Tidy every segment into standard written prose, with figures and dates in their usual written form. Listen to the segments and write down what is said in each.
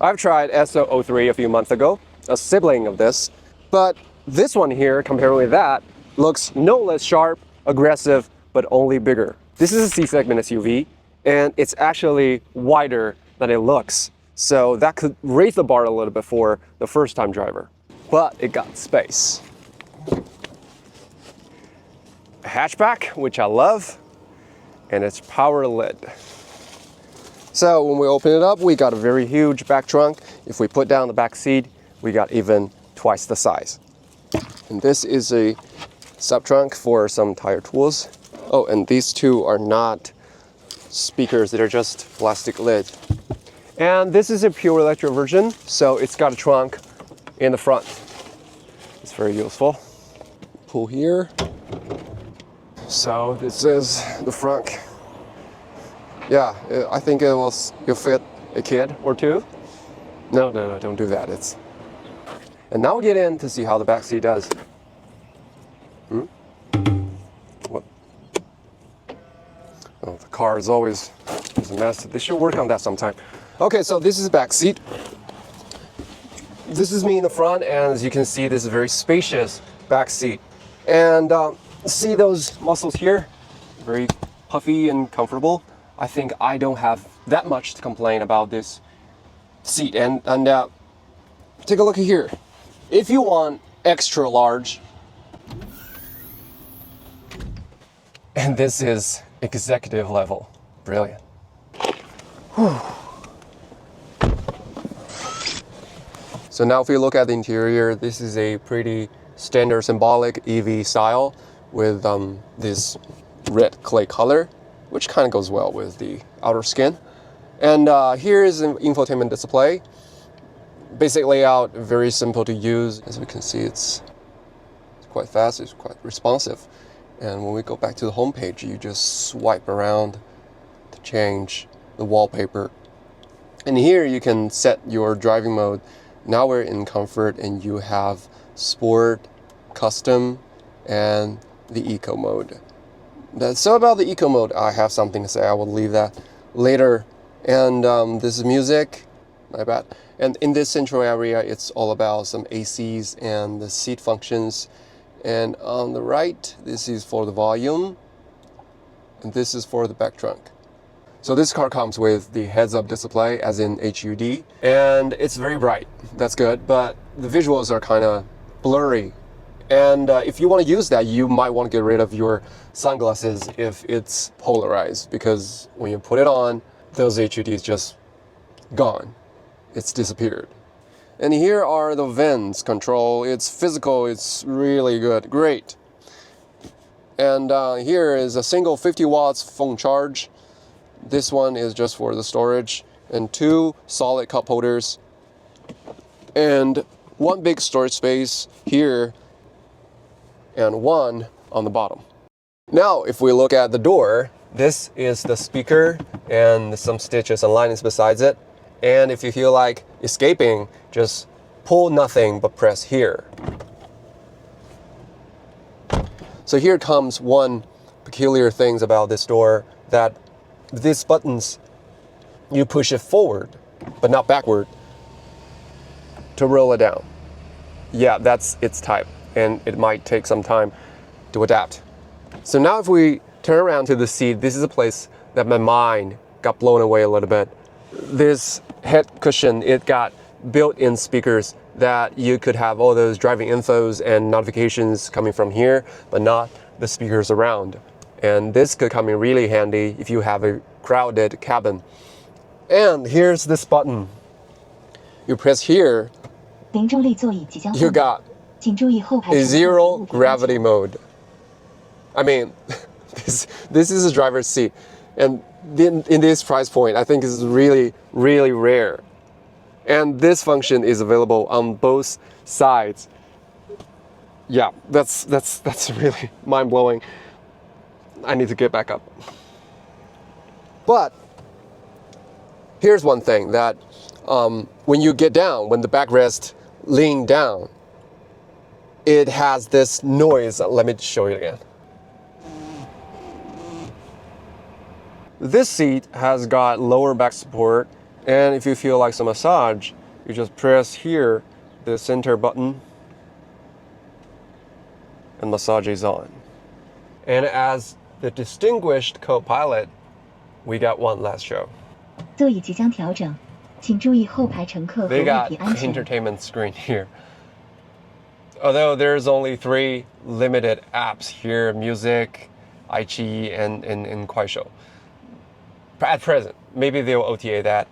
I've tried S03 a few months ago, a sibling of this, but this one here, compared with that, looks no less sharp, aggressive, but only bigger. This is a C-segment SUV, and it's actually wider than it looks. So that could raise the bar a little bit for the first-time driver. But it got space. A hatchback, which I love, and it's power lid. So when we open it up, we got a very huge back trunk. If we put down the back seat, we got even twice the size. And this is a sub-trunk for some tire tools. Oh, and these two are not speakers, they're just plastic lid. And this is a pure electric version, so it's got a trunk in the front. It's very useful. Pull here. So this is the front. Yeah, I think it'll fit a kid or two. No, don't do that. And now we get in to see how the back seat does. What? Oh, the car is always a mess. They should work on that sometime. Okay, so this is the back seat. This is me in the front, and as you can see, this is a very spacious back seat. And see those muscles here? Very puffy and comfortable. I think I don't have that much to complain about this seat. And take a look at here. If you want extra large, and this is executive level, brilliant. Whew. So now if you look at the interior, this is a pretty standard symbolic EV style with this red clay color, which kind of goes well with the outer skin. And here is an infotainment display. Basic layout, very simple to use. As we can see, it's quite fast, it's quite responsive. And when we go back to the home page, you just swipe around to change the wallpaper. And here you can set your driving mode. Now we're in comfort, and you have sport, custom, and the eco mode. So about the eco mode, I have something to say. I will leave that later. And this is music, my bad. And in this central area, it's all about some ACs and the seat functions. And on the right, this is for the volume, and this is for the back trunk. So this car comes with the heads-up display, as in HUD, and it's very bright. That's good, but the visuals are kind of blurry. And if you want to use that, you might want to get rid of your sunglasses if it's polarized, because when you put it on, those HUDs just gone. It's disappeared. And here are the vents control. It's physical, it's really good, great. And here is a single 50 watts phone charge. This one is just for the storage, and two solid cup holders, and one big storage space here, and one on the bottom. Now, if we look at the door, this is the speaker and some stitches and linings besides it. And if you feel like escaping, just pull nothing but press here. So here comes one peculiar things about this door, that these buttons, you push it forward, but not backward, to roll it down. Yeah, that's its type, and it might take some time to adapt. So now if we turn around to the seat, this is a place that my mind got blown away a little bit. This head cushion, it got built-in speakers that you could have all those driving infos and notifications coming from here, but not the speakers around. And this could come in really handy if you have a crowded cabin. And here's this button. You press here, you got a zero gravity mode. I mean, this is a driver's seat. And in this price point, I think is really, really rare. And this function is available on both sides. Yeah, that's really mind-blowing. I need to get back up. But here's one thing, that when you get down, when the backrest lean down, it has this noise. Let me show you again. This seat has got lower back support, And if you feel like some massage, you just press here, the center button, and massage is on. And as the distinguished co-pilot, we got one last show. 座椅即将调整，请注意后排乘客和 They 物 got 体安全。 entertainment screen here. Although there's only 3 limited apps here, music, iQIYI, and Kuaishou. At present, maybe they'll OTA that.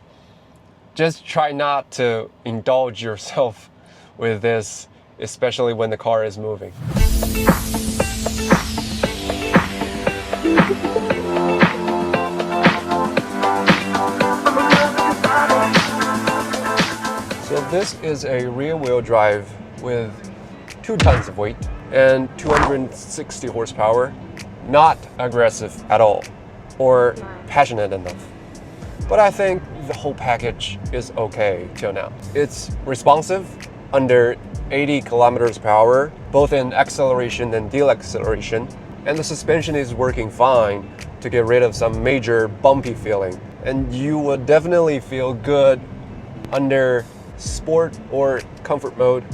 Just try not to indulge yourself with this, especially when the car is moving. So this is a rear-wheel drive with 2 tons of weight and 260 horsepower. Not aggressive at all, or passionate enough. But I think the whole package is okay till now. It's responsive under 80 kilometers per hour, both in acceleration and deceleration, and the suspension is working fine to get rid of some major bumpy feeling. And you would definitely feel good under sport or comfort mode,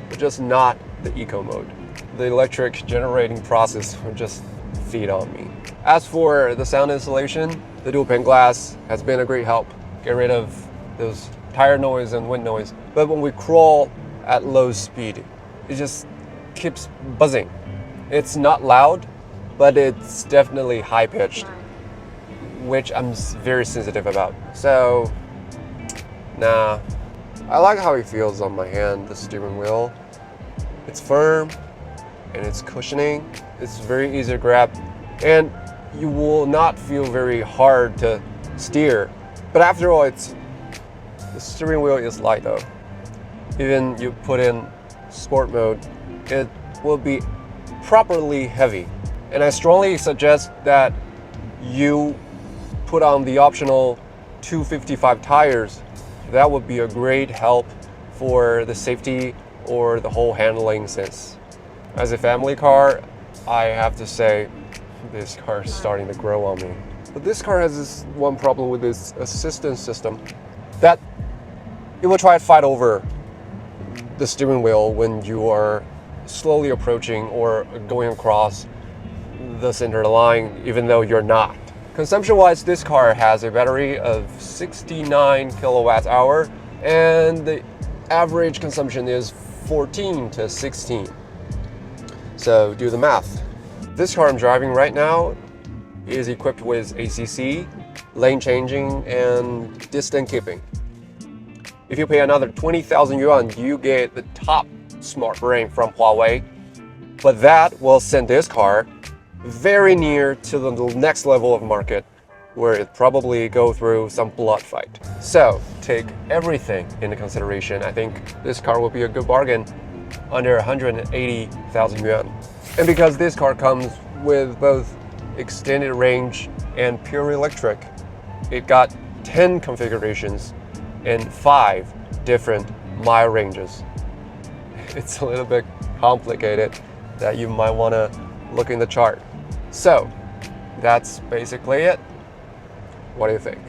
but just not the eco mode. The electric generating process would just feed on me. As for the sound insulation, the dual pane glass has been a great help. Get rid of those tire noise and wind noise. But when we crawl at low speed, it just keeps buzzing. It's not loud, but it's definitely high pitched, which I'm very sensitive about. So, nah. I like how it feels on my hand, the steering wheel. It's firm and it's cushioning. It's very easy to grab, and you will not feel very hard to steer. But after all, the steering wheel is light though. Even you put in sport mode, it will be properly heavy. And I strongly suggest that you put on the optional 255 tires. That would be a great help for the safety or the whole handling sense. As a family car, I have to say this car is starting to grow on me. But this car has this one problem with this assistance system, that it will try to fight over the steering wheel when you are slowly approaching or going across the center line, even though you're not. Consumption-wise, this car has a battery of 69 kilowatts hour, and the average consumption is 14 to 16. So do the math. This car I'm driving right now is equipped with ACC, lane changing, and distance keeping. If you pay another 20,000 yuan, you get the top smart brain from Huawei, but that will send this car very near to the next level of market, where it probably go through some blood fight. So take everything into consideration. I think this car will be a good bargain under 180,000 yuan. And because this car comes with both extended range and pure electric, it got 10 configurations and 5 different mile ranges. It's a little bit complicated that you might want to look in the chart. So that's basically it. What do you think?